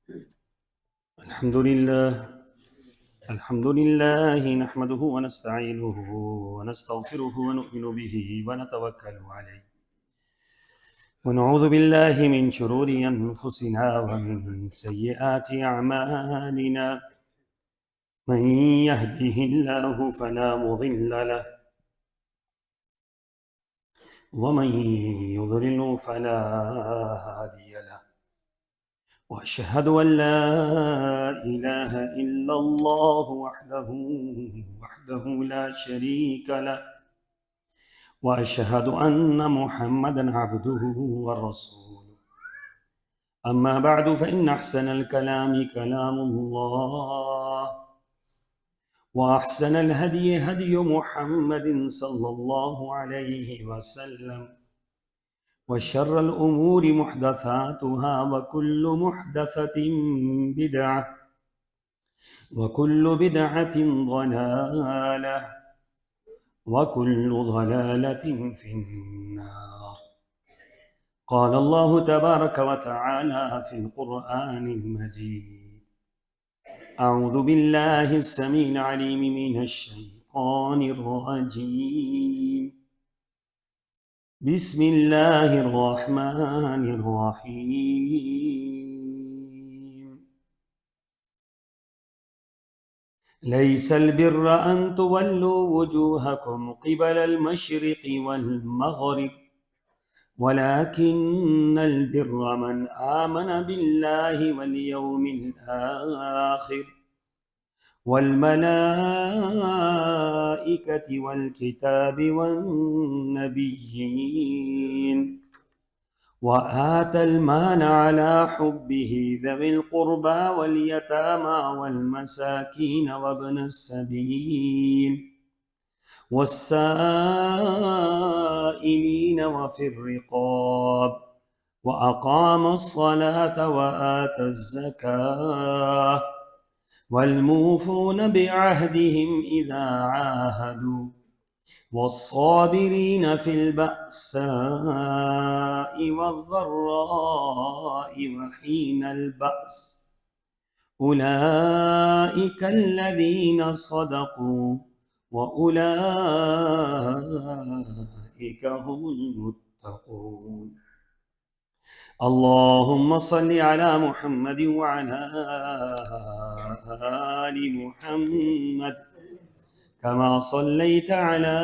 الحمد لله نحمده ونستعينه ونستغفره ونؤمن به ونتوكل عليه ونعوذ بالله من شرور أنفسنا ومن سيئات أعمالنا من يهده الله فلا مضل له ومن يضلل فلا هادي له وأشهد أن لا إله إلا الله وحده لا شريك له وأشهد أن محمدًا عبده ورسوله أما بعد فإن أحسن الكلام كلام الله وأحسن الهدي هدي محمد صلى الله عليه وسلم وشر الأمور محدثاتها وكل محدثة بدعة وكل بدعة ضلالة وكل ضلالة في النار. قال الله تبارك وتعالى في القرآن المجيد: أعوذ بالله السميع العليم من الشيطان الرجيم. بسم الله الرحمن الرحيم. ليس البر أن تولوا وجوهكم قبل المشرق والمغرب ولكن البر من آمن بالله واليوم الآخر والملائكة والكتاب والنبيين وآتى المال على حبه ذوي القربى واليتامى والمساكين وابن السبيل والسائلين وفي الرقاب وأقام الصلاة وآتى الزكاة والموفون بعهدهم إذا عاهدوا والصابرين في البأساء والضراء وحين البأس أولئك الذين صدقوا وأولئك هم المتقون. اللهم صل على محمد وعلى آل محمد كما صليت على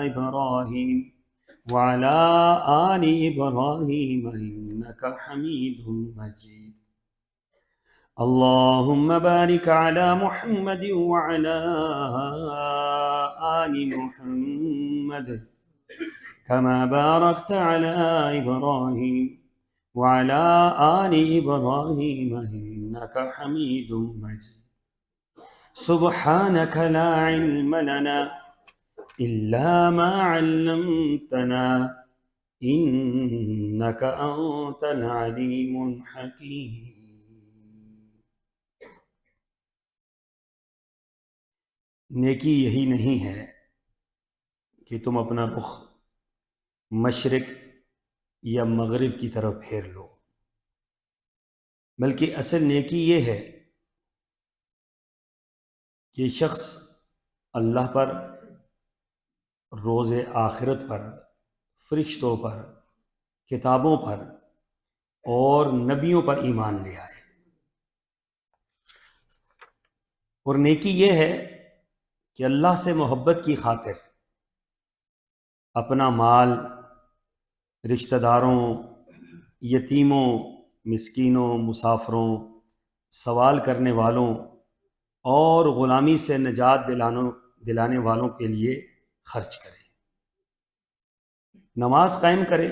إبراهيم وعلى آل إبراهيم إنك حميد مجيد. اللهم بارك على محمد وعلى آل محمد كما باركت على إبراهيم وعلى آل إبراهيم إنك حميد مجيد. سبحانك لا علم لنا إلا ما علمتنا إنك أنت العليم الحكيم. نیکی یہی نہیں ہے کہ تم اپنا رخ مشرق یا مغرب کی طرف پھیر لو، بلکہ اصل نیکی یہ ہے کہ شخص اللہ پر، روز آخرت پر، فرشتوں پر، کتابوں پر اور نبیوں پر ایمان لے آئے. اور نیکی یہ ہے کہ اللہ سے محبت کی خاطر اپنا مال رشتہ داروں، یتیموں، مسکینوں، مسافروں، سوال کرنے والوں اور غلامی سے نجات دلانے والوں کے لیے خرچ کرے، نماز قائم کرے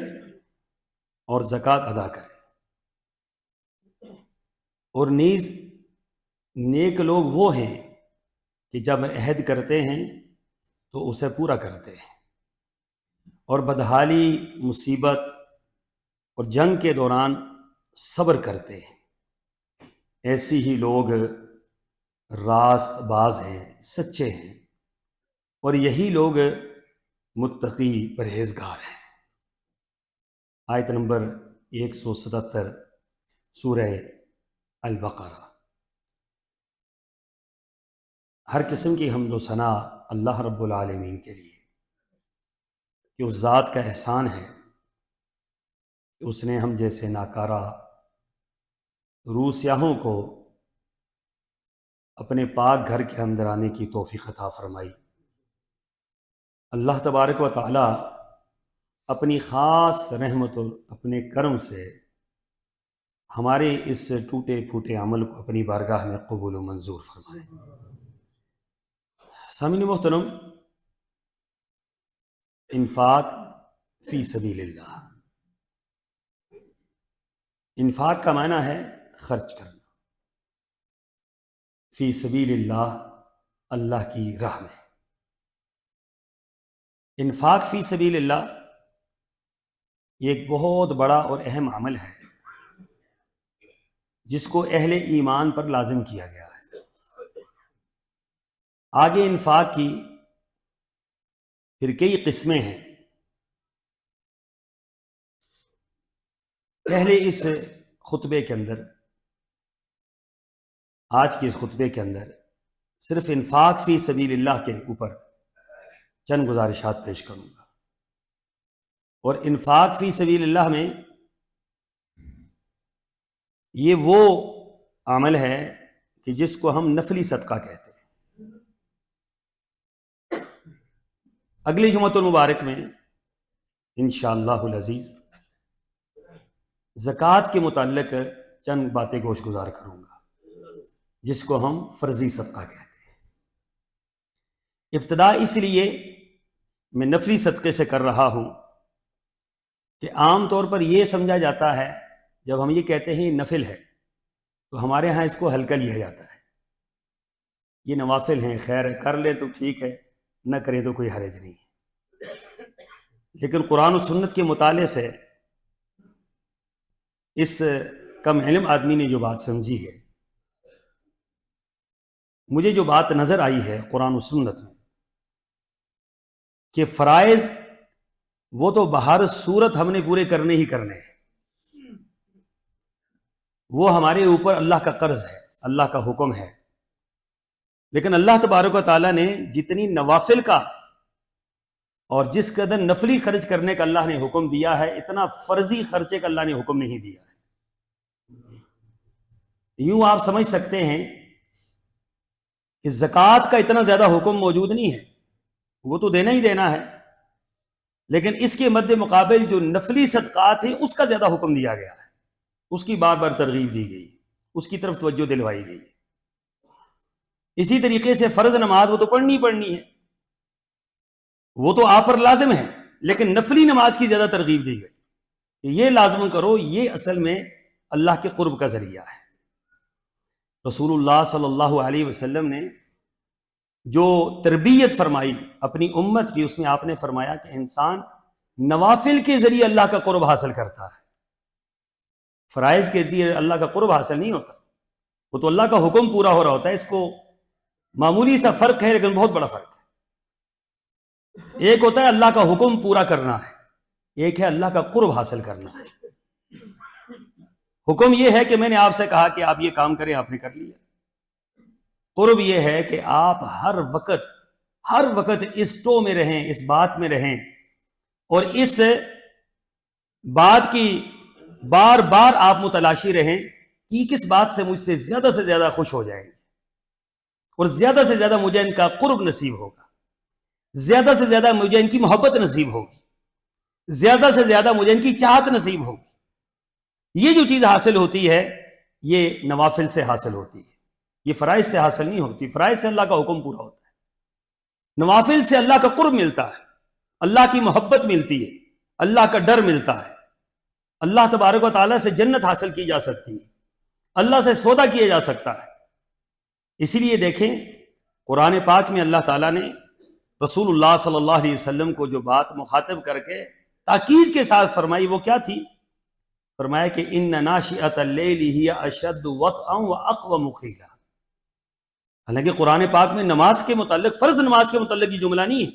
اور زکوٰۃ ادا کرے. اور نیز نیک لوگ وہ ہیں کہ جب عہد کرتے ہیں تو اسے پورا کرتے ہیں، اور بدحالی، مصیبت اور جنگ کے دوران صبر کرتے ہیں. ایسی ہی لوگ راست باز ہیں، سچے ہیں، اور یہی لوگ متقی پرہیزگار ہیں. آیت نمبر 177 سورہ البقرہ۔ ہر قسم کی حمد و ثنا اللہ رب العالمین کے لیے، کہ اس ذات کا احسان ہے کہ اس نے ہم جیسے ناکارہ روح سیاہوں کو اپنے پاک گھر کے اندر آنے کی توفیق عطا فرمائی۔ اللہ تبارک و تعالی اپنی خاص رحمت اور اپنے کرم سے ہمارے اس ٹوٹے پھوٹے عمل کو اپنی بارگاہ میں قبول و منظور فرمائے۔ سامعین محترم، انفاق فی سبیل اللہ، انفاق کا معنی ہے خرچ کرنا، فی سبیل اللہ، اللہ کی راہ میں۔ انفاق فی سبیل اللہ یہ ایک بہت بڑا اور اہم عمل ہے جس کو اہل ایمان پر لازم کیا گیا ہے۔ آگے انفاق کی پھر کئی قسمیں ہیں۔ پہلے اس خطبے کے اندر، آج کے اس خطبے کے اندر صرف انفاق فی سبیل اللہ کے اوپر چند گزارشات پیش کروں گا۔ اور انفاق فی سبیل اللہ میں یہ وہ عمل ہے کہ جس کو ہم نفلی صدقہ کہتے ہیں۔ اگلی جمعۃ المبارک میں انشاءاللہ العزیز زکوٰۃ کے متعلق چند باتیں گوش گزار کروں گا جس کو ہم فرضی صدقہ کہتے ہیں۔ ابتدا اس لیے میں نفلی صدقے سے کر رہا ہوں کہ عام طور پر یہ سمجھا جاتا ہے جب ہم یہ کہتے ہیں یہ نفل ہے تو ہمارے ہاں اس کو ہلکا لیا جاتا ہے، یہ نوافل ہیں، خیر ہے، کر لیں تو ٹھیک ہے، نہ کریں تو کوئی حرج نہیں ہے۔ لیکن قرآن و سنت کے مطالعے سے اس کم علم آدمی نے جو بات سمجھی ہے، مجھے جو بات نظر آئی ہے قرآن و سنت میں، کہ فرائض وہ تو بہر صورت ہم نے پورے کرنے ہی کرنے ہیں، وہ ہمارے اوپر اللہ کا قرض ہے، اللہ کا حکم ہے۔ لیکن اللہ تبارک و تعالیٰ نے جتنی نوافل کا اور جس قدر نفلی خرچ کرنے کا اللہ نے حکم دیا ہے، اتنا فرضی خرچے کا اللہ نے حکم نہیں دیا ہے۔ یوں آپ سمجھ سکتے ہیں کہ زکوٰۃ کا اتنا زیادہ حکم موجود نہیں ہے، وہ تو دینا ہی دینا ہے، لیکن اس کے مد مقابل جو نفلی صدقات ہیں اس کا زیادہ حکم دیا گیا ہے، اس کی بار بار ترغیب دی گئی، اس کی طرف توجہ دلوائی گئی۔ اسی طریقے سے فرض نماز وہ تو پڑھنی ہے، وہ تو آپ پر لازم ہے، لیکن نفلی نماز کی زیادہ ترغیب دی گئی کہ یہ لازم کرو، یہ اصل میں اللہ کے قرب کا ذریعہ ہے۔ رسول اللہ صلی اللہ علیہ وسلم نے جو تربیت فرمائی اپنی امت کی، اس میں آپ نے فرمایا کہ انسان نوافل کے ذریعے اللہ کا قرب حاصل کرتا ہے، فرائض کے ذریعے اللہ کا قرب حاصل نہیں ہوتا، وہ تو اللہ کا حکم پورا ہو رہا ہوتا ہے۔ اس کو معمولی سا فرق ہے لیکن بہت بڑا فرق ہے۔ ایک ہوتا ہے اللہ کا حکم پورا کرنا ہے، ایک ہے اللہ کا قرب حاصل کرنا ہے۔ حکم یہ ہے کہ میں نے آپ سے کہا کہ آپ یہ کام کریں، آپ نے کر لیا۔ قرب یہ ہے کہ آپ ہر وقت اس ٹو میں رہیں، اس بات میں رہیں، اور اس بات کی بار بار آپ متلاشی رہیں کہ کس بات سے مجھ سے زیادہ خوش ہو جائیں گے، اور زیادہ سے زیادہ مجھے ان کا قرب نصیب ہوگا، زیادہ سے زیادہ مجھے ان کی محبت نصیب ہوگی، زیادہ سے زیادہ مجھے ان کی چاہت نصیب ہوگی۔ یہ جو چیز حاصل ہوتی ہے یہ نوافل سے حاصل ہوتی ہے، یہ فرائض سے حاصل نہیں ہوتی۔ فرائض سے اللہ کا حکم پورا ہوتا ہے، نوافل سے اللہ کا قرب ملتا ہے، اللہ کی محبت ملتی ہے، اللہ کا ڈر ملتا ہے، اللہ تبارک و تعالیٰ سے جنت حاصل کی جا سکتی ہے، اللہ سے سودا کیا جا سکتا ہے۔ اسی لیے دیکھیں قرآن پاک میں اللہ تعالیٰ نے رسول اللہ صلی اللہ علیہ وسلم کو جو بات مخاطب کر کے تاکید کے ساتھ فرمائی وہ کیا تھی؟ فرمایا کہ ان ناشئۃ اللیل ہی اشد وطئا واقوم قیلا۔ حالانکہ قرآن پاک میں نماز کے متعلق، فرض نماز کے متعلق یہ جملہ نہیں ہے،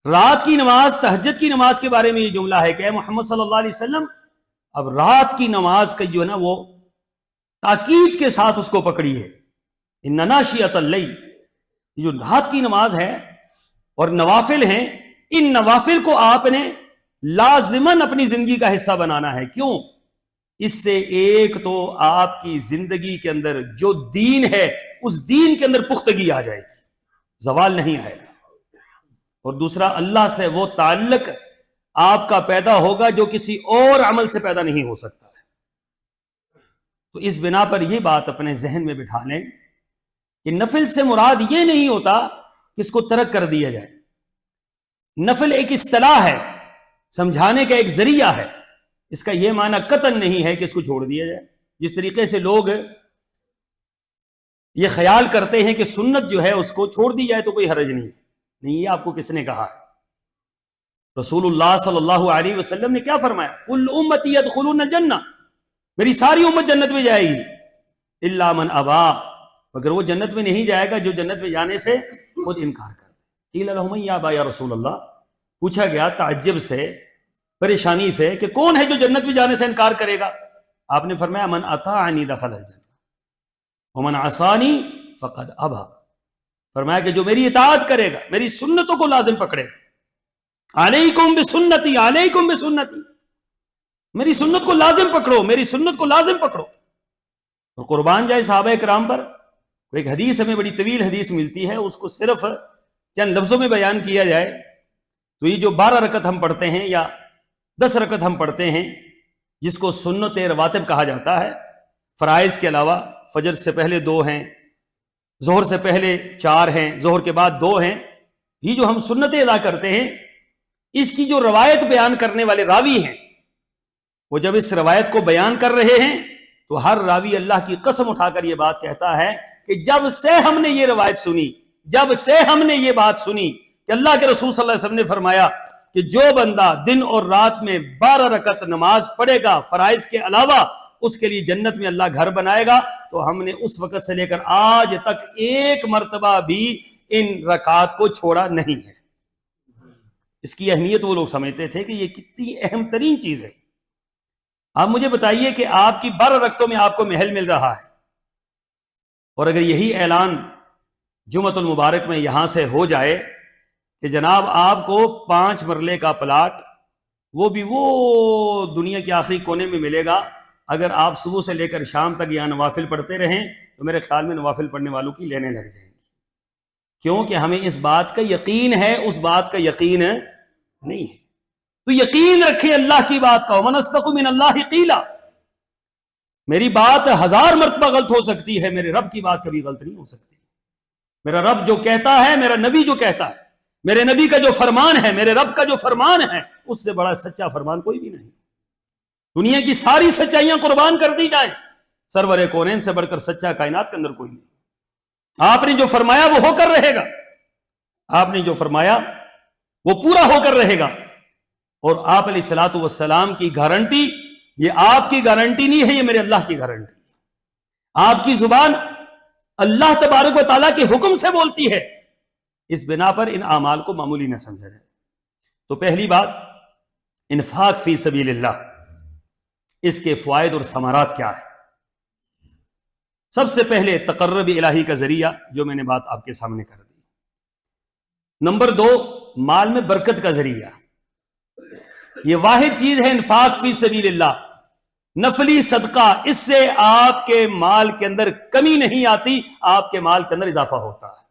رات کی نماز، تہجد کی نماز کے بارے میں یہ جملہ ہے کہ اے محمد صلی اللہ علیہ وسلم اب رات کی نماز کا جو ہے نا وہ تاکید کے ساتھ اس کو پکڑیے. ان ناشیۃ اللیل، جو رات کی نماز ہے اور نوافل ہیں، ان نوافل کو آپ نے لازماً اپنی زندگی کا حصہ بنانا ہے. کیوں؟ اس سے ایک تو آپ کی زندگی کے اندر جو دین ہے اس دین کے اندر پختگی آ جائے گی، زوال نہیں آئے گا. اور دوسرا، اللہ سے وہ تعلق آپ کا پیدا ہوگا جو کسی اور عمل سے پیدا نہیں ہو سکتا ہے. تو اس بنا پر یہ بات اپنے ذہن میں بٹھا لیں کہ نفل سے مراد یہ نہیں ہوتا کہ اس کو ترک کر دیا جائے. نفل ایک اصطلاح ہے، سمجھانے کا ایک ذریعہ ہے. اس کا یہ معنی قطعاً نہیں ہے کہ اس کو چھوڑ دیا جائے. جس طریقے سے لوگ یہ خیال کرتے ہیں کہ سنت جو ہے اس کو چھوڑ دی جائے تو کوئی حرج نہیں ہے. نہیں، یہ آپ کو کس نے کہا ہے؟ رسول اللہ صلی اللہ علیہ وسلم نے کیا فرمایا؟ کل امتی یدخلون الجنہ، میری ساری امت جنت میں جائے گی، الا من ابا، مگر وہ جنت میں نہیں جائے گا جو جنت میں جانے سے خود انکار کرتا ہے. قیل لہم یا ابا یا رسول اللہ، پوچھا گیا تعجب سے، پریشانی سے کہ کون ہے جو جنت میں جانے سے انکار کرے گا؟ آپ نے فرمایا من اطاعنی دخل الجنہ ومن عصانی فقد ابا. فرمایا کہ جو میری اطاعت کرے گا، میری سنتوں کو لازم پکڑے گا، علیکم بسنتی، علیکم بسنتی، میری سنت کو لازم پکڑو، میری سنت کو لازم پکڑو. اور قربان جائے صحابہ کرام پر. ایک حدیث ہمیں بڑی طویل حدیث ملتی ہے، اس کو صرف چند لفظوں میں بیان کیا جائے تو یہ جو 12 رکعت ہم پڑھتے ہیں یا 10 رکعت ہم پڑھتے ہیں، جس کو سنت رواتب کہا جاتا ہے، فرائض کے علاوہ فجر سے پہلے 2 ہیں، ظہر سے پہلے 4 ہیں، ظہر کے بعد 2 ہیں، یہ جو ہم سنتیں ادا کرتے ہیں، اس کی جو روایت بیان کرنے والے راوی ہیں، وہ جب اس روایت کو بیان کر رہے ہیں تو ہر راوی اللہ کی قسم اٹھا کر یہ بات کہتا ہے کہ جب سے ہم نے یہ روایت سنی، جب سے ہم نے یہ بات سنی کہ اللہ کے رسول صلی اللہ علیہ وسلم نے فرمایا کہ جو بندہ دن اور رات میں 12 رکعت نماز پڑھے گا فرائض کے علاوہ، اس کے لیے جنت میں اللہ گھر بنائے گا. تو ہم نے اس وقت سے لے کر آج تک ایک مرتبہ بھی ان رکعات کو چھوڑا نہیں ہے. اس کی اہمیت وہ لوگ سمجھتے تھے کہ یہ کتنی اہم ترین چیز ہے. آپ مجھے بتائیے کہ آپ کی 12 رکعتوں میں آپ کو محل مل رہا ہے، اور اگر یہی اعلان جمعۃ المبارک میں یہاں سے ہو جائے کہ جناب آپ کو 5 مرلے کا پلاٹ، وہ بھی وہ دنیا کے آخری کونے میں ملے گا، اگر آپ صبح سے لے کر شام تک یہاں نوافل پڑھتے رہیں تو میرے خیال میں نوافل پڑھنے والوں کی لینے لگ جائیں گی. کیونکہ ہمیں اس بات کا یقین ہے، اس بات کا یقین نہیں ہے. تو یقین رکھے اللہ کی بات کا. وَمَنْ أَصْدَقُ مِنَ اللَّهِ قِيلًا. میری بات 1000 مرتبہ غلط ہو سکتی ہے، میرے رب کی بات کبھی غلط نہیں ہو سکتی. میرا رب جو کہتا ہے، میرا نبی جو کہتا ہے، میرے نبی کا جو فرمان ہے، میرے رب کا جو فرمان ہے، اس سے بڑا سچا فرمان کوئی بھی نہیں. دنیا کی ساری سچائیاں قربان کر دی جائیں، سرور کونین سے بڑھ کر سچا کائنات کے اندر کوئی نہیں. آپ نے جو فرمایا وہ ہو کر رہے گا، آپ نے جو فرمایا وہ پورا ہو کر رہے گا. اور آپ علیہ الصلوۃ والسلام کی گارنٹی، یہ آپ کی گارنٹی نہیں ہے، یہ میرے اللہ کی گارنٹی ہے. آپ کی زبان اللہ تبارک و تعالیٰ کے حکم سے بولتی ہے. اس بنا پر ان اعمال کو معمولی نہ سمجھا جائے. تو پہلی بات، انفاق فی سبیل اللہ، اس کے فوائد اور ثمرات کیا ہے؟ سب سے پہلے تقرب الہی کا ذریعہ، جو میں نے بات آپ کے سامنے کر دی. نمبر 2، مال میں برکت کا ذریعہ. یہ واحد چیز ہے انفاق فی سبیل اللہ، نفلی صدقہ. اس سے آپ کے مال کے اندر کمی نہیں آتی، آپ کے مال کے اندر اضافہ ہوتا ہے.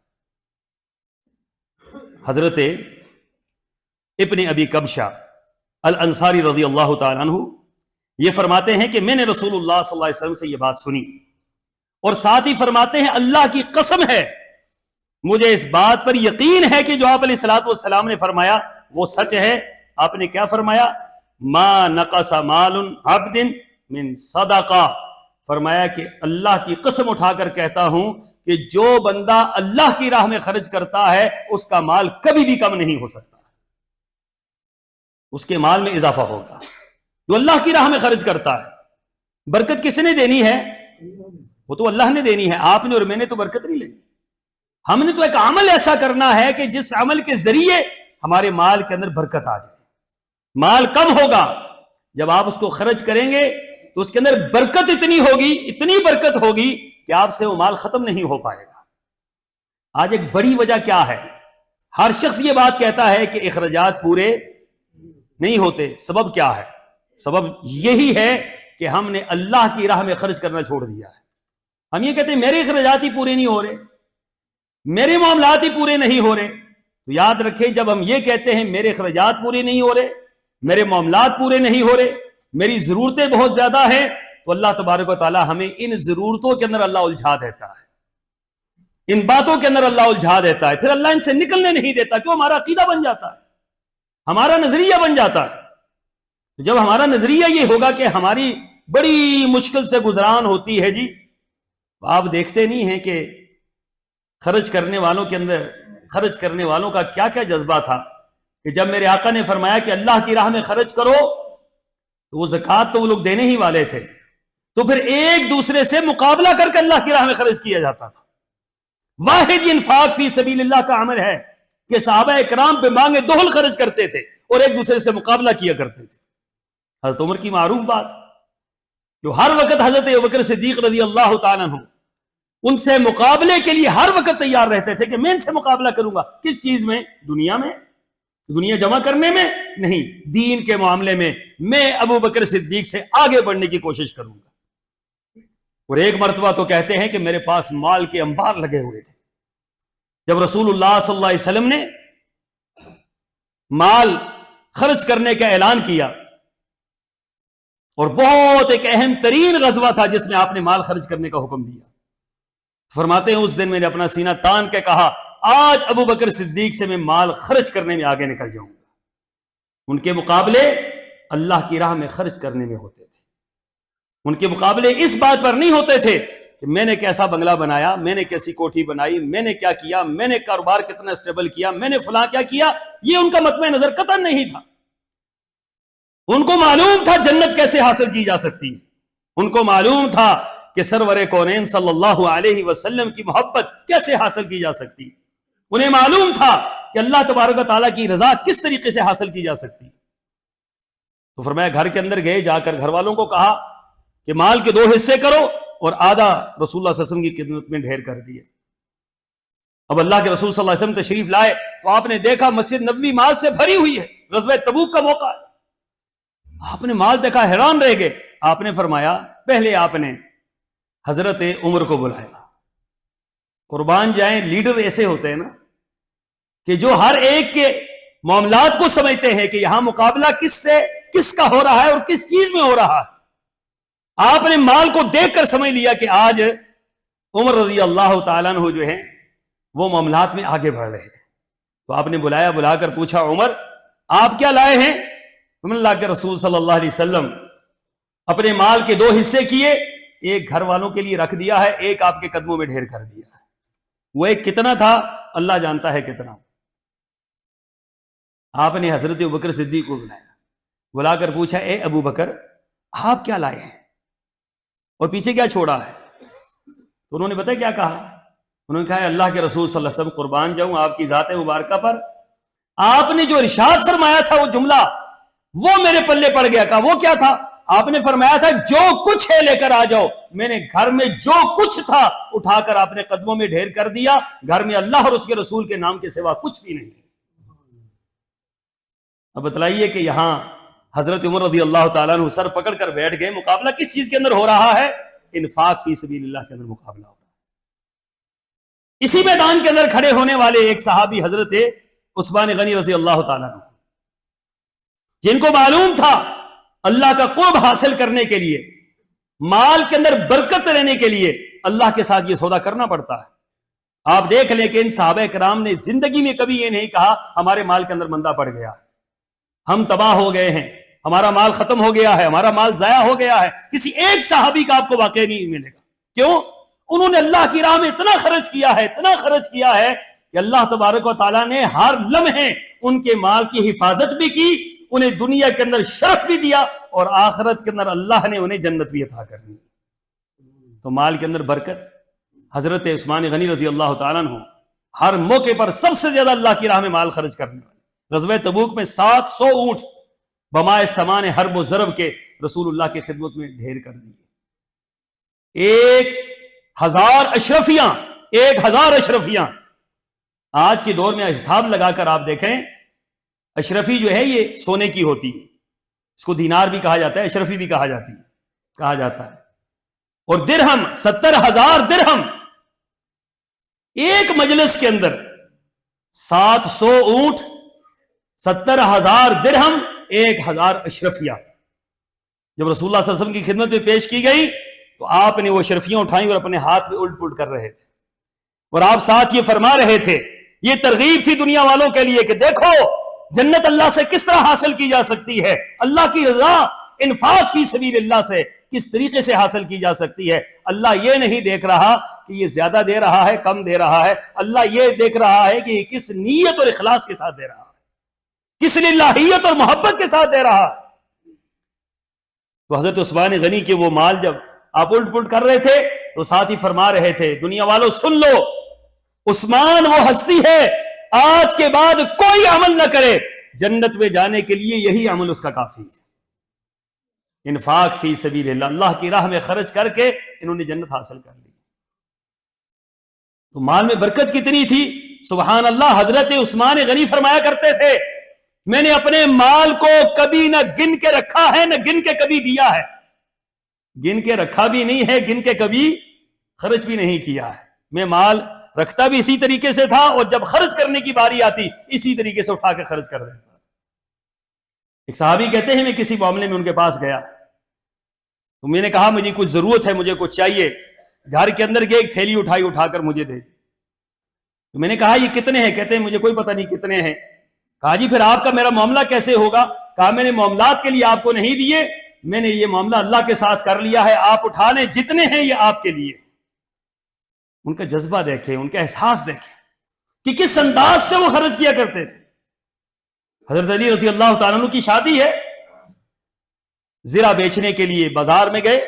حضرت ابن ابی کبشہ الانصاری رضی اللہ تعالیٰ عنہ یہ فرماتے ہیں کہ میں نے رسول اللہ صلی اللہ علیہ وسلم سے یہ بات سنی، اور ساتھ ہی فرماتے ہیں اللہ کی قسم ہے مجھے اس بات پر یقین ہے کہ جو آپ علیہ الصلوۃ والسلام نے فرمایا وہ سچ ہے. آپ نے کیا فرمایا؟ ما نقص مال عبد من صدقہ. فرمایا کہ اللہ کی قسم اٹھا کر کہتا ہوں کہ جو بندہ اللہ کی راہ میں خرچ کرتا ہے اس کا مال کبھی بھی کم نہیں ہو سکتا، اس کے مال میں اضافہ ہوگا. جو اللہ کی راہ میں خرچ کرتا ہے، برکت کس نے دینی ہے؟ وہ تو اللہ نے دینی ہے. آپ نے اور میں نے تو برکت نہیں لینی. ہم نے تو ایک عمل ایسا کرنا ہے کہ جس عمل کے ذریعے ہمارے مال کے اندر برکت آ جائے. مال کم ہوگا، جب آپ اس کو خرچ کریں گے تو اس کے اندر برکت اتنی برکت ہوگی کہ آپ سے وہ مال ختم نہیں ہو پائے گا۔ آج ایک بڑی وجہ کیا ہے؟ ہر شخص یہ بات کہتا ہے کہ اخراجات پورے نہیں ہوتے۔ سبب کیا ہے؟ سبب یہی ہے کہ ہم نے اللہ کی راہ میں خرچ کرنا چھوڑ دیا ہے۔ ہم یہ کہتے ہیں میرے اخراجات ہی پورے نہیں ہو رہے، میرے معاملات ہی پورے نہیں ہو رہے۔ تو یاد رکھیں، جب ہم یہ کہتے ہیں میرے اخراجات پورے نہیں ہو رہے، میرے معاملات پورے نہیں ہو رہے، میری ضرورتیں بہت زیادہ ہیں، تو اللہ تبارک و تعالی ہمیں ان ضرورتوں کے اندر اللہ الجھا دیتا ہے، ان باتوں کے اندر اللہ الجھا دیتا ہے، پھر اللہ ان سے نکلنے نہیں دیتا، کیوں؟ ہمارا عقیدہ بن جاتا ہے، ہمارا نظریہ بن جاتا ہے۔ جب ہمارا نظریہ یہ ہوگا کہ ہماری بڑی مشکل سے گزران ہوتی ہے جی، آپ دیکھتے نہیں ہیں کہ خرچ کرنے والوں کے اندر، خرچ کرنے والوں کا کیا کیا جذبہ تھا کہ جب میرے آقا نے فرمایا کہ اللہ کی راہ میں خرچ کرو، تو وہ زکوٰۃ تو وہ لوگ دینے ہی والے تھے، تو پھر ایک دوسرے سے مقابلہ کر کے اللہ کی راہ میں خرچ کیا جاتا تھا۔ واحد انفاق فی سبیل اللہ کا عمل ہے کہ صحابہ اکرام پہ مانگے دہل خرچ کرتے تھے اور ایک دوسرے سے مقابلہ کیا کرتے تھے۔ حضرت عمر کی معروف بات، جو ہر وقت حضرت ابوبکر صدیق رضی اللہ تعالیٰ عنہ ان سے مقابلے کے لیے ہر وقت تیار رہتے تھے کہ میں ان سے مقابلہ کروں گا۔ کس چیز میں؟ دنیا میں، دنیا جمع کرنے میں نہیں، دین کے معاملے میں میں ابوبکر صدیق سے آگے بڑھنے کی کوشش کروں گا۔ اور ایک مرتبہ تو کہتے ہیں کہ میرے پاس مال کے انبار لگے ہوئے تھے۔ جب رسول اللہ صلی اللہ علیہ وسلم نے مال خرچ کرنے کا اعلان کیا، اور بہت ایک اہم ترین غزوہ تھا جس میں آپ نے مال خرچ کرنے کا حکم دیا، فرماتے ہیں اس دن میں نے اپنا سینہ تان کے کہا آج ابوبکر صدیق سے میں مال خرچ کرنے میں آگے نکل جاؤں گا۔ ان کے مقابلے اللہ کی راہ میں خرچ کرنے میں ہوتے تھے، ان کے مقابلے اس بات پر نہیں ہوتے تھے کہ میں نے کیسا بنگلہ بنایا، میں نے کیسی کوٹھی بنائی، میں نے کیا کیا، میں نے کاروبار کتنا اسٹیبل کیا، میں نے فلاں کیا کیا۔ یہ ان کا مطمع نظر قطعاً نہیں تھا۔ ان کو معلوم تھا جنت کیسے حاصل کی جا سکتی، ان کو معلوم تھا کہ سرور کونین صلی اللہ علیہ وسلم کی محبت کیسے حاصل کی جا سکتی، انہیں معلوم تھا کہ اللہ تبارک و تعالیٰ کی رضا کس طریقے سے حاصل کی جا سکتی۔ تو فرمایا گھر کے اندر گئے، جا کر گھر والوں کو کہا کہ مال کے 2 حصے کرو، اور آدھا رسول اللہ صلی اللہ علیہ وسلم کی خدمت میں ڈھیر کر دیا۔ اب اللہ کے رسول صلی اللہ علیہ وسلم تشریف لائے تو آپ نے دیکھا مسجد نبوی مال سے بھری ہوئی ہے، غزوہ تبوک کا موقع ہے۔ آپ نے مال دیکھا، حیران رہ گئے۔ آپ نے فرمایا پہلے آپ نے حضرت عمر کو بلایا۔ قربان جائیں، لیڈر ایسے ہوتے ہیں نا کہ جو ہر ایک کے معاملات کو سمجھتے ہیں کہ یہاں مقابلہ کس کا ہو رہا ہے اور کس چیز میں ہو رہا ہے۔ آپ نے مال کو دیکھ کر سمجھ لیا کہ آج عمر رضی اللہ تعالیٰ عنہ جو ہیں وہ معاملات میں آگے بڑھ رہے ہیں۔ تو آپ نے بلایا، بلا کر پوچھا عمر آپ کیا لائے ہیں؟ اللہ کے رسول صلی اللہ علیہ وسلم اپنے مال کے 2 حصے کیے، ایک گھر والوں کے لیے رکھ دیا ہے، ایک آپ کے قدموں میں ڈھیر کر دیا ہے۔ وہ ایک کتنا تھا اللہ جانتا ہے کتنا۔ آپ نے حضرت ابوبکر صدیق کو بلایا، بلا کر پوچھا اے ابو بکر آپ کیا لائے ہیں اور پیچھے کیا چھوڑا ہے؟ تو انہوں نے پتہ کیا کہا؟ انہوں نے کہا اللہ کے رسول صلی اللہ علیہ وسلم قربان جاؤں آپ کی ذات مبارکہ پر، آپ نے جو ارشاد فرمایا تھا وہ جملہ وہ میرے پلے پڑ گیا۔ کہا وہ کیا تھا؟ آپ نے فرمایا تھا جو کچھ ہے لے کر آ جاؤ۔ میں نے گھر میں جو کچھ تھا اٹھا کر آپ نے قدموں میں ڈھیر کر دیا، گھر میں اللہ اور اس کے رسول کے نام کے سوا کچھ بھی نہیں۔ اب بتلائیے کہ یہاں حضرت عمر رضی اللہ تعالیٰ عنہ سر پکڑ کر بیٹھ گئے، مقابلہ کس چیز کے اندر ہو رہا ہے؟ انفاق فی سبیل اللہ کے اندر مقابلہ ہو رہا ہے۔ اسی میدان کے اندر کھڑے ہونے والے ایک صحابی حضرت عثمان غنی رضی اللہ تعالیٰ عنہ، جن کو معلوم تھا اللہ کا قرب حاصل کرنے کے لیے، مال کے اندر برکت لینے کے لیے اللہ کے ساتھ یہ سودا کرنا پڑتا ہے۔ آپ دیکھ لیں کہ ان صحابہ کرام نے زندگی میں کبھی یہ نہیں کہا ہمارے مال کے اندر مندہ پڑ گیا ہے، ہم تباہ ہو گئے ہیں، ہمارا مال ختم ہو گیا ہے، ہمارا مال ضائع ہو گیا ہے۔ کسی ایک صحابی کا آپ کو واقعہ نہیں ملے گا۔ کیوں؟ انہوں نے اللہ کی راہ میں اتنا خرچ کیا ہے، اتنا خرچ کیا ہے کہ اللہ تبارک و تعالیٰ نے ہر لمحے ان کے مال کی حفاظت بھی کی، انہیں دنیا کے اندر شرف بھی دیا، اور آخرت کے اندر اللہ نے انہیں جنت بھی عطا کر دی۔ تو مال کے اندر برکت۔ حضرت عثمان غنی رضی اللہ تعالیٰ عنہ ہر موقع پر سب سے زیادہ اللہ کی راہ میں مال خرچ کرنے والے۔ غزوہ تبوک میں 700 اونٹ بمائے سمان حرب و ضرب کے رسول اللہ کی خدمت میں ڈھیر کر دیے۔ 1000 اشرفیاں، 1000 اشرفیاں۔ آج کے دور میں حساب لگا کر آپ دیکھیں، اشرفی جو ہے یہ سونے کی ہوتی ہے، اس کو دینار بھی کہا جاتا ہے، اشرفی بھی کہا جاتا ہے۔ اور درہم، 70,000 درہم۔ ایک مجلس کے اندر 700 اونٹ، 70,000 درہم، 1000 اشرفیہ جب رسول اللہ صلی اللہ علیہ وسلم کی خدمت میں پیش کی گئی تو آپ نے وہ اشرفیاں اٹھائیں اور اپنے ہاتھ میں الٹ پلٹ کر رہے تھے، اور آپ ساتھ یہ فرما رہے تھے، یہ ترغیب تھی دنیا والوں کے لیے کہ دیکھو جنت اللہ سے کس طرح حاصل کی جا سکتی ہے، اللہ کی رضا انفاق فی سبیل اللہ سے کس طریقے سے حاصل کی جا سکتی ہے۔ اللہ یہ نہیں دیکھ رہا کہ یہ زیادہ دے رہا ہے کم دے رہا ہے، اللہ یہ دیکھ رہا ہے کہ یہ کس نیت اور اخلاص کے ساتھ دے رہا ہے، کس للہیت اور محبت کے ساتھ دے رہا ہے۔ تو حضرت عثمان غنی کے وہ مال جب آپ الٹ پلٹ کر رہے تھے تو ساتھ ہی فرما رہے تھے، دنیا والوں سن لو، عثمان وہ ہستی ہے آج کے بعد کوئی عمل نہ کرے، جنت میں جانے کے لیے یہی عمل اس کا کافی ہے۔ انفاق فی سبیل اللہ، اللہ کی راہ میں خرچ کر کے انہوں نے جنت حاصل کر لی۔ تو مال میں برکت کتنی تھی، سبحان اللہ۔ حضرت عثمان غنی فرمایا کرتے تھے، میں نے اپنے مال کو کبھی نہ گن کے رکھا ہے نہ گن کے کبھی دیا ہے، گن کے رکھا بھی نہیں ہے، گن کے کبھی خرچ بھی نہیں کیا ہے۔ میں مال رکھتا بھی اسی طریقے سے تھا اور جب خرچ کرنے کی باری آتی اسی طریقے سے اٹھا کے خرچ کر دیتا۔ ایک صحابی کہتے ہیں میں کسی معاملے میں ان کے پاس گیا تو میں نے کہا مجھے کچھ ضرورت ہے، مجھے کچھ چاہیے، گھر کے اندر گئے ایک تھیلی اٹھا کر مجھے دے دی۔ تو میں نے کہا یہ کتنے ہیں؟ کہتے ہیں مجھے کوئی پتہ نہیں کتنے ہیں۔ کہا جی پھر آپ کا میرا معاملہ کیسے ہوگا؟ کہا میں نے معاملات کے لیے آپ کو نہیں دیے، میں نے یہ معاملہ اللہ کے ساتھ کر لیا ہے، آپ اٹھا لیں، جتنے ہیں یہ آپ کے لیے۔ ان کا جذبہ دیکھیں، ان کا احساس دیکھیں کہ کس انداز سے وہ خرچ کیا کرتے تھے۔ حضرت علی رضی اللہ تعالیٰ عنہ کی شادی ہے، زرہ بیچنے کے لیے بازار میں گئے،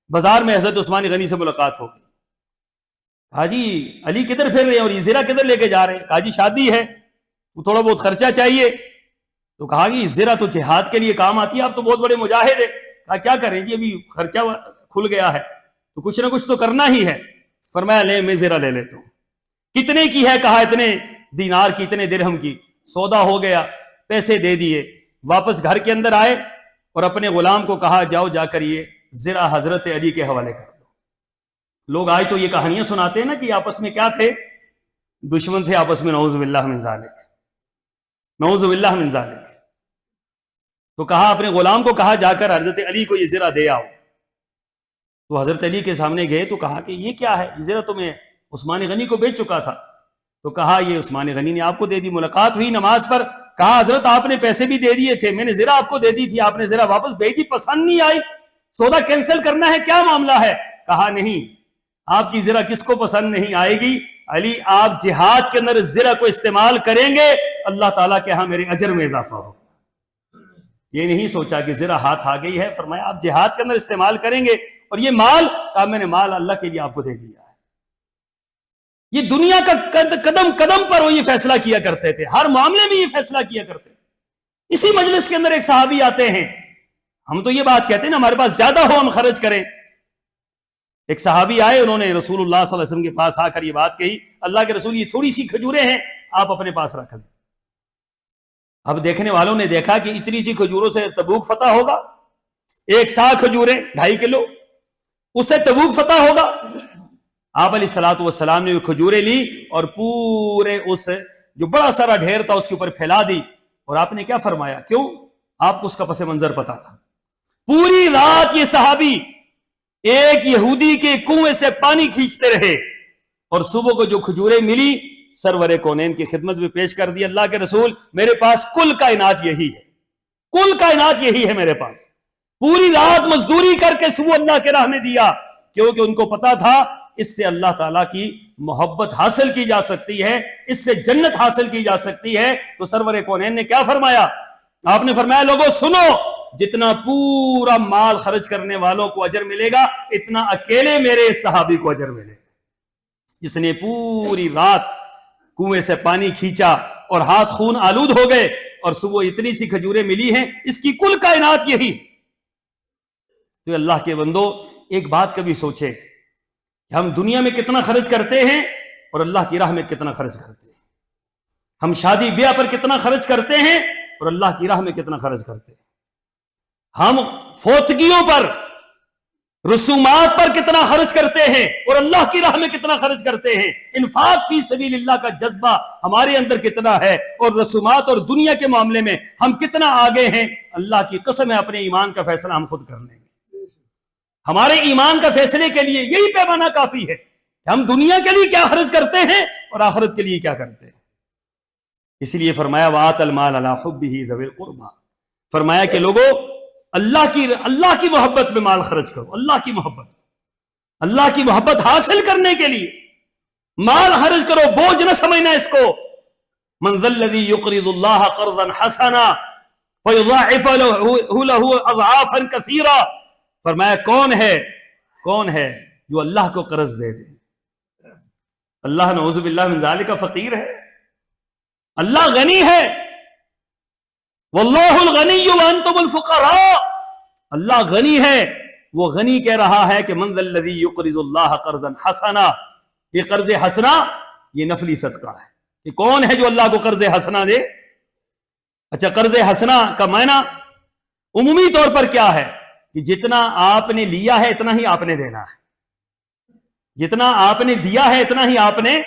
بازار میں حضرت عثمان غنی سے ملاقات ہو گئی۔ کہا جی علی کدھر پھر رہے ہیں اور یہ زرہ کدھر لے کے جا رہے ہیں؟ کہا جی شادی ہے تو تھوڑا بہت خرچہ چاہیے۔ تو کہا کہ زرہ تو جہاد کے لیے کام آتی ہے، آپ تو بہت بڑے مجاہد ہیں۔ کہا کیا کریں جی ابھی خرچہ کھل گیا ہے تو کچھ نہ کچھ تو کرنا ہی ہے۔ فرمایا لے میں زرہ لے لیتا ہوں۔ کتنے کی ہے؟ کہا اتنے دینار کی، اتنے درہم کی۔ سودا ہو گیا، پیسے دے دیے، واپس گھر کے اندر آئے اور اپنے غلام کو کہا جاؤ جا کر یہ زرہ حضرت علی کے حوالے کر دو۔ لوگ آج تو یہ کہانیاں سناتے ہیں نا کہ آپس میں کیا تھے، دشمن تھے آپس میں، نعوذ باللہ من ذالک، نعوذ باللہ من ذالک۔ تو کہا اپنے غلام کو کہا جا کر حضرت علی کو یہ زرہ دے آؤ۔ تو حضرت علی کے سامنے گئے تو کہا کہ یہ کیا ہے؟ یہ زرہ تو میں عثمان غنی کو بیچ چکا تھا۔ تو کہا یہ عثمان غنی نے آپ کو دے دی۔ ملاقات ہوئی نماز پر، کہا حضرت آپ نے پیسے بھی دے دیے تھے، میں نے زرہ آپ کو دے دی تھی، آپ نے زرہ واپس بھیج دی، پسند نہیں آئی، سودا کینسل کرنا ہے، کیا معاملہ ہے؟ کہا نہیں، آپ کی زرہ کس کو پسند نہیں آئے گی؟ علی آپ جہاد کے اندر زرہ کو استعمال کریں گے، اللہ تعالیٰ کے ہاں میرے اجر میں اضافہ ہو۔ یہ نہیں سوچا کہ زرہ ہاتھ آ گئی ہے، فرمایا آپ جہاد کے اندر استعمال کریں گے، اور یہ مال، کہا میں نے مال اللہ کے لیے آپ کو دے دیا ہے۔ یہ دنیا کا قدم قدم پر وہ یہ فیصلہ کیا کرتے تھے، ہر معاملے میں یہ فیصلہ کیا کرتے تھے۔ اسی مجلس کے اندر ایک صحابی آتے ہیں، ہم تو یہ بات کہتے ہیں نا ہمارے پاس زیادہ ہو ہم خرچ کریں۔ ایک صحابی آئے، انہوں نے رسول اللہ صلی اللہ علیہ وسلم کے پاس آ کر یہ بات کہی، اللہ کے رسول یہ تھوڑی سی کھجوریں ہیں، آپ اپنے پاس رکھ لیں۔ اب دیکھنے والوں نے دیکھا کہ اتنی سی کھجوروں سے تبوک فتح ہوگا، ایک سا کھجوریں 2.5 کلو، اس سے تبوک فتح ہوگا؟ آپ علیہ الصلوۃ والسلام نے وہ کھجوریں لی اور پورے اس جو بڑا سارا ڈھیر تھا اس کے اوپر پھیلا دی، اور آپ نے کیا فرمایا؟ کیوں؟ آپ کو اس کا پس منظر پتا تھا۔ پوری رات یہ صحابی ایک یہودی کے کنویں سے پانی کھینچتے رہے، اور صبح کو جو کھجوریں ملی سرور کونین کی خدمت میں پیش کر دی۔ اللہ کے رسول میرے پاس کل کائنات یہی ہے، کل کائنات یہی ہے میرے پاس۔ پوری رات مزدوری کر کے صبح اللہ کے راہ میں دیا، کیونکہ ان کو پتا تھا اس سے اللہ تعالیٰ کی محبت حاصل کی جا سکتی ہے، اس سے جنت حاصل کی جا سکتی ہے۔ تو سرور کونین نے کیا فرمایا؟ آپ نے فرمایا لوگوں سنو، جتنا پورا مال خرچ کرنے والوں کو اجر ملے گا اتنا اکیلے میرے اس صحابی کو اجر ملے گا، جس نے پوری رات کنویں سے پانی کھینچا اور ہاتھ خون آلود ہو گئے، اور صبح اتنی سی کھجوریں ملی ہیں، اس کی کل کائنات یہی ہے۔ تو اللہ کے بندو ایک بات کبھی سوچے کہ ہم دنیا میں کتنا خرچ کرتے ہیں اور اللہ کی راہ میں کتنا خرچ کرتے ہیں، ہم شادی بیاہ پر کتنا خرچ کرتے ہیں اور اللہ کی راہ میں کتنا خرچ کرتے ہیں، ہم فوتگیوں پر، رسومات پر کتنا خرچ کرتے ہیں اور اللہ کی راہ میں کتنا خرچ کرتے ہیں، انفاق فی سبیل اللہ کا جذبہ ہمارے اندر کتنا ہے، اور رسومات اور دنیا کے معاملے میں ہم کتنا آگے ہیں۔ اللہ کی قسم ہے اپنے ایمان کا فیصلہ ہم خود کر لیں گے۔ ہمارے ایمان کا فیصلے کے لیے یہی پیمانہ کافی ہے کہ ہم دنیا کے لیے کیا خرچ کرتے ہیں اور آخرت کے لیے کیا کرتے ہیں۔ اسی لیے فرمایا وَآتَ الْمَالَ عَلَىٰ حُبِّهِ ذَوِي الْقُرْبَىٰ، فرمایا کہ لوگوں اللہ کی محبت میں مال خرچ کرو، اللہ کی محبت حاصل کرنے کے لیے مال خرچ کرو، بوجھ نہ سمجھنا اس کو۔ مَنْ ذَا الَّذِي يُقْرِضُ اللَّهَ قَرْضًا حَسَنًا فَيُضَاعِفُ لَهُ أَضْعَافًا كَثِيرًا، فرمایا کون ہے جو اللہ کو قرض دے دے؟ اللہ نعوذ باللہ من ذالک فقیر ہے، اللہ غنی ہے، واللہ الغنی وانتم الفقراء، اللہ غنی ہے، وہ غنی کہہ رہا ہے کہ من ذا الذی یقرض اللہ قرضا حسنا، یہ قرض حسنا یہ نفلی صدقہ ہے۔ یہ کون ہے جو اللہ کو قرض حسنا دے؟ اچھا، قرض حسنا کا معنی عمومی طور پر کیا ہے کہ جتنا آپ نے لیا ہے اتنا ہی آپ نے دینا ہے، جتنا آپ نے دیا ہے اتنا ہی آپ نے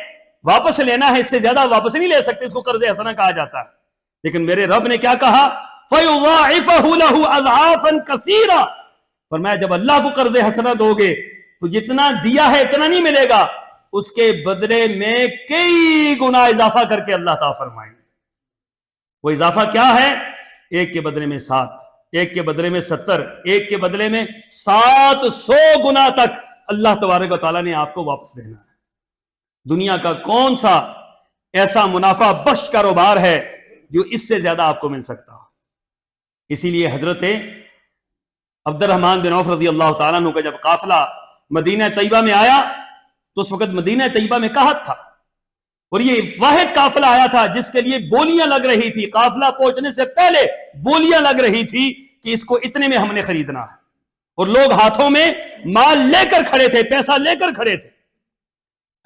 واپس لینا ہے، اس سے زیادہ واپس نہیں لے سکتے، اس کو قرض حسنا کہا جاتا ہے۔ لیکن میرے رب نے کیا کہا؟ فَيُضَاعِفَهُ لَهُ أَضْعَافًا كَثِيرًا، فرمایا جب اللہ کو قرض حسنا دو گے تو جتنا دیا ہے اتنا نہیں ملے گا، اس کے بدلے میں کئی گنا اضافہ کر کے اللہ تعالیٰ فرمائیں گے۔ وہ اضافہ کیا ہے؟ ایک کے بدلے میں 7، ایک کے بدلے میں 70، ایک کے بدلے میں 700 گنا تک اللہ تبارک و تعالیٰ نے آپ کو واپس دینا ہے۔ دنیا کا کون سا ایسا منافع بخش کاروبار ہے جو اس سے زیادہ آپ کو مل سکتا ہو؟ اسی لیے حضرت عبد الرحمن بن عوف رضی اللہ تعالیٰ عنہ کا جب قافلہ مدینہ طیبہ میں آیا تو اس وقت مدینہ طیبہ میں قحط تھا، اور یہ واحد قافلہ آیا تھا جس کے لیے بولیاں لگ رہی تھی، قافلہ پہنچنے سے پہلے بولیاں لگ رہی تھی کہ اس کو اتنے میں ہم نے خریدنا ہے، اور لوگ ہاتھوں میں مال لے کر کھڑے تھے، پیسہ لے کر کھڑے تھے۔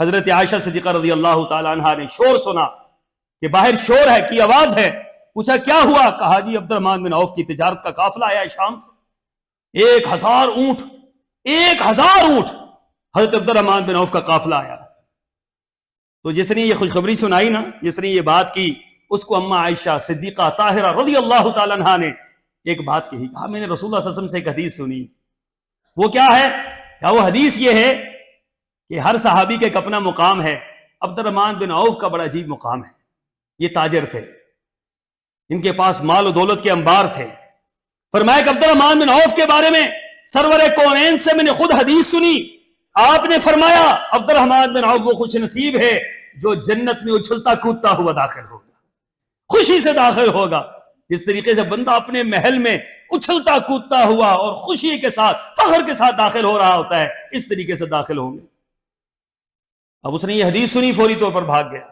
حضرت عائشہ صدیقہ رضی اللہ تعالی عنہا نے شور سنا کہ باہر شور ہے کی آواز ہے، پوچھا کیا ہوا؟ کہا جی عبد الرحمن بن عوف کی تجارت کا قافلہ آیا ہے شام سے، 1000 اونٹ حضرت عبد الرحمن بن عوف کا قافلہ آیا۔ تو جس نے یہ خوشخبری سنائی نا، جس نے یہ بات کی، اس کو اماں عائشہ صدیقہ طاہرہ رضی اللہ تعالی عنہا نے ایک بات کہی، کہا میں نے رسول اللہ صلی اللہ علیہ وسلم سے ایک حدیث سنی۔ وہ کیا ہے؟ کیا وہ حدیث یہ ہے کہ ہر صحابی کا ایک اپنا مقام ہے، عبد الرحمن بن عوف کا بڑا عجیب مقام ہے۔ یہ تاجر تھے، ان کے پاس مال و دولت کے انبار تھے۔ فرمایا کہ عبد الرحمن بن عوف کے بارے میں سرور کونین سے میں نے خود حدیث سنی، آپ نے فرمایا عبد الرحمن بن عوف وہ خوش نصیب ہے جو جنت میں اچھلتا کودتا ہوا داخل ہوگا، خوشی سے داخل ہوگا۔ جس طریقے سے بندہ اپنے محل میں اچھلتا کودتا ہوا اور خوشی کے ساتھ، فخر کے ساتھ داخل ہو رہا ہوتا ہے، اس طریقے سے داخل ہوں گے۔ اب اس نے یہ حدیث سنی، فوری طور پر بھاگ گیا۔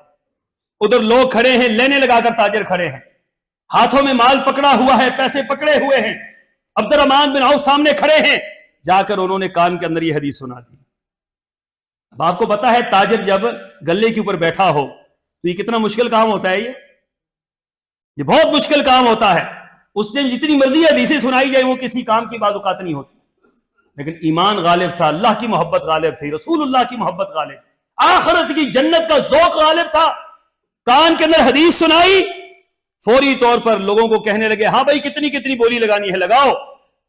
ادھر لوگ کھڑے ہیں، لینے لگا کر تاجر کھڑے ہیں، ہاتھوں میں مال پکڑا ہوا ہے، پیسے پکڑے ہوئے ہیں، عبد الرحمن بن عوف سامنے کھڑے ہیں۔ جا کر انہوں نے کان کے اندر یہ حدیث سنا دی۔ اب آپ کو پتا ہے تاجر جب گلے کے اوپر بیٹھا ہو تو یہ کتنا مشکل کام ہوتا ہے، یہ بہت مشکل کام ہوتا ہے۔ اس نے جتنی مرضی حدیثیں سنائی جائے وہ کسی کام کی بعض اوقات نہیں ہوتی، لیکن ایمان غالب تھا، اللہ کی محبت غالب تھی، رسول اللہ کی محبت غالب، آخرت کی جنت کا ذوق غالب تھا۔ کان کے اندر حدیث سنائی، فوری طور پر لوگوں کو کہنے لگے ہاں بھائی کتنی بولی لگانی ہے لگاؤ۔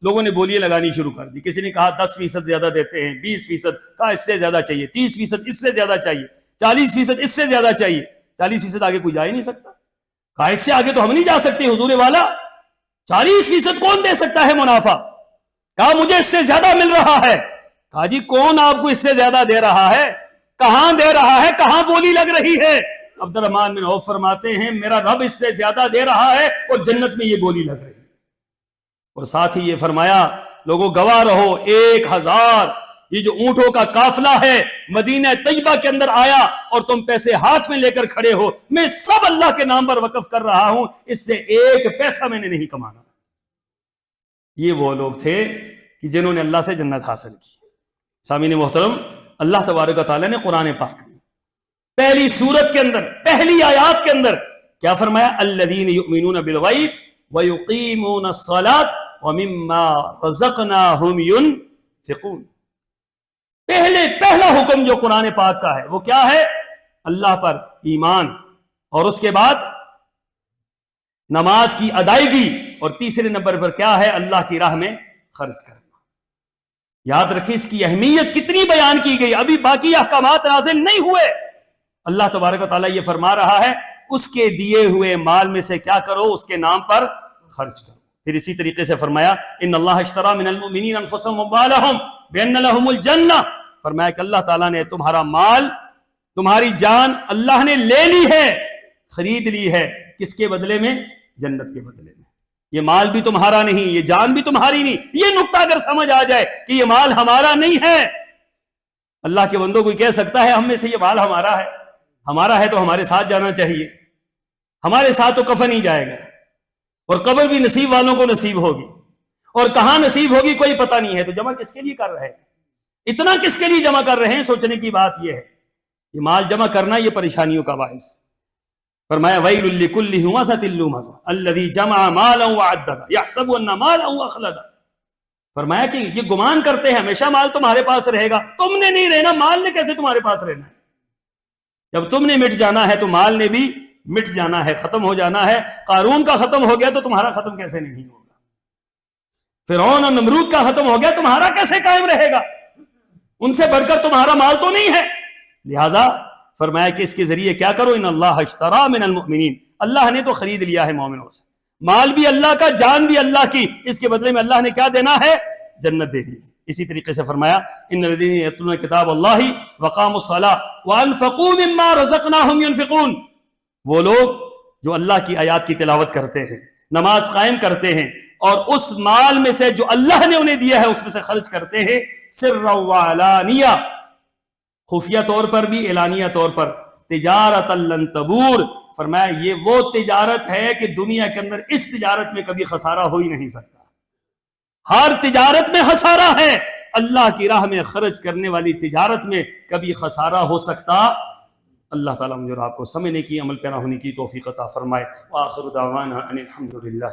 لوگوں نے بولیاں لگانی شروع کر دی۔ کسی نے کہا 10% زیادہ دیتے ہیں، 20%، کہا اس سے زیادہ چاہیے، 30% اس سے زیادہ چاہیے، 40% اس سے زیادہ چاہیے۔ 40% آگے کوئی جا ہی نہیں سکتا، کہا اس سے آگے تو ہم نہیں جا سکتے حضور والا، 40% کون دے سکتا ہے منافع؟ کہا مجھے اس سے زیادہ مل رہا ہے۔ کہا جی کون آپ کو اس سے زیادہ دے رہا ہے؟ کہاں دے رہا ہے؟ کہاں بولی لگ رہی ہے؟ عبد الرحمن بن عوف فرماتے ہیں میرا رب اس سے زیادہ دے رہا ہے اور جنت میں یہ بولی لگ رہی ہے۔ اور ساتھ ہی یہ فرمایا لوگوں گواہ رہو 1000 یہ جو اونٹوں کا قافلہ ہے مدینہ طیبہ کے اندر آیا اور تم پیسے ہاتھ میں لے کر کھڑے ہو، میں سب اللہ کے نام پر وقف کر رہا ہوں، اس سے ایک پیسہ میں نے نہیں کمانا۔ یہ وہ لوگ تھے کہ جنہوں نے اللہ سے جنت حاصل کی۔ سامعین محترم، اللہ تبارک و تعالیٰ نے قرآن پاک میں پہلی سورت کے اندر پہلی آیات کے اندر کیا فرمایا؟ الذین یؤمنون بالغیب ویقیمون الصلاۃ ومما رزقناہم ينفقون۔ پہلا حکم جو قرآن پاک کا ہے وہ کیا ہے؟ اللہ پر ایمان، اور اس کے بعد نماز کی ادائیگی، اور تیسرے نمبر پر کیا ہے؟ اللہ کی راہ میں خرچ کرنا۔ یاد رکھیں اس کی اہمیت کتنی بیان کی گئی، ابھی باقی احکامات نازل نہیں ہوئے۔ اللہ تبارک و تعالیٰ یہ فرما رہا ہے اس کے دیے ہوئے مال میں سے کیا کرو؟ اس کے نام پر خرچ کرو۔ پھر اسی طریقے سے فرمایا ان اللہ اشتری من المؤمنین انفسهم واموالهم بان لهم الجنہ، فرمایا کہ اللہ تعالیٰ نے تمہارا مال، تمہاری جان اللہ نے لے لی ہے، خرید لی ہے، کس کے بدلے میں؟ جنت کے بدلے میں۔ یہ مال بھی تمہارا نہیں، یہ جان بھی تمہاری نہیں۔ یہ نقطہ اگر سمجھ آ جائے کہ یہ مال ہمارا نہیں ہے، اللہ کے بندوں کوئی کہہ سکتا ہے ہم میں سے یہ مال ہمارا ہے؟ ہمارا ہے تو ہمارے ساتھ جانا چاہیے، ہمارے ساتھ تو کفن ہی جائے گا، اور قبر بھی نصیب والوں کو نصیب ہوگی، اور کہاں نصیب ہوگی کوئی پتہ نہیں ہے۔ تو جمع کس کے لیے کر رہے ہیں؟ اتنا کس کے لیے جمع کر رہے ہیں؟ سوچنے کی بات یہ ہے۔ یہ مال جمع کرنا یہ پریشانیوں کا باعث۔ فرمایا ویل لکل ہمزۃ لمزہ الذی جمع مالا وعددہ یحسب ان مالہ اخلدہ۔ فرمایا کہ یہ گمان کرتے ہیں ہمیشہ مال تمہارے پاس رہے گا، تم نے نہیں رہنا، مال نے کیسے تمہارے پاس رہنا ہے؟ جب تم نے مٹ جانا ہے تو مال نے بھی مٹ جانا ہے، ختم ہو جانا ہے۔ قارون کا ختم ہو گیا تو تمہارا ختم کیسے نہیں ہوگا؟ فرعون اور نمرود کا ختم ہو گیا، تمہارا کیسے قائم رہے گا؟ ان سے بڑھ کر تمہارا مال تو نہیں ہے۔ لہٰذا فرمایا کہ اس کے ذریعے کیا کرو؟ ان اللہ اشتری من المؤمنین، اللہ نے تو خرید لیا ہے مومنوں سے، مال بھی اللہ کا، جان بھی اللہ کی، اس کے بدلے میں اللہ نے کیا دینا ہے؟ جنت دے دی ہے۔ اسی طریقے سے فرمایا ان الذین یتلون کتاب اللہ وقاموا الصلاۃ وانفقوا مما رزقناہم ينفقون، وہ لوگ جو اللہ کی آیات کی تلاوت کرتے ہیں، نماز قائم کرتے ہیں، اور اس مال میں سے جو اللہ نے انہیں دیا ہے اس میں سے خرچ کرتے ہیں، سرا وعلانیہ، خفیہ طور پر بھی، اعلانیہ طور پر، تجارت لن تبور۔ فرمایا یہ وہ تجارت ہے کہ دنیا کے اندر اس تجارت میں کبھی خسارہ ہو ہی نہیں سکتا۔ ہر تجارت میں خسارہ ہے، اللہ کی راہ میں خرچ کرنے والی تجارت میں کبھی خسارہ ہو سکتا؟ اللہ تعالیٰ مجھے اور آپ کو سمجھنے کی، عمل پیرا ہونے کی توفیق عطا فرمائے۔ وآخر دعوانا ان الحمد للہ۔